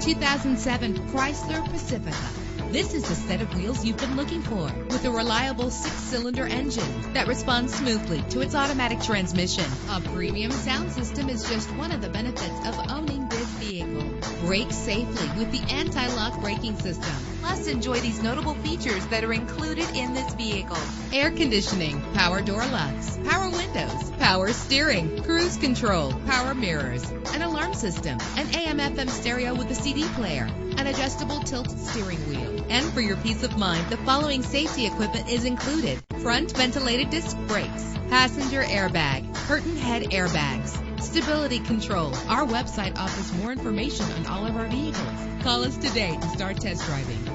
2007 Chrysler Pacifica. This is the set of wheels you've been looking for, with a reliable 6-cylinder engine that responds smoothly to its automatic transmission. A premium sound system is just one of the benefits of owning this vehicle. Brake safely with the anti-lock braking system. Plus, enjoy these notable features that are included in this vehicle: air conditioning, power door locks, power windows, power steering, cruise control, power mirrors, an alarm system, an AM/FM stereo with a CD player, an adjustable tilt steering wheel. And for your peace of mind, the following safety equipment is included: front ventilated disc brakes, passenger airbag, curtain head airbags, stability control. Our website offers more information on all of our vehicles. Call us today to start test driving.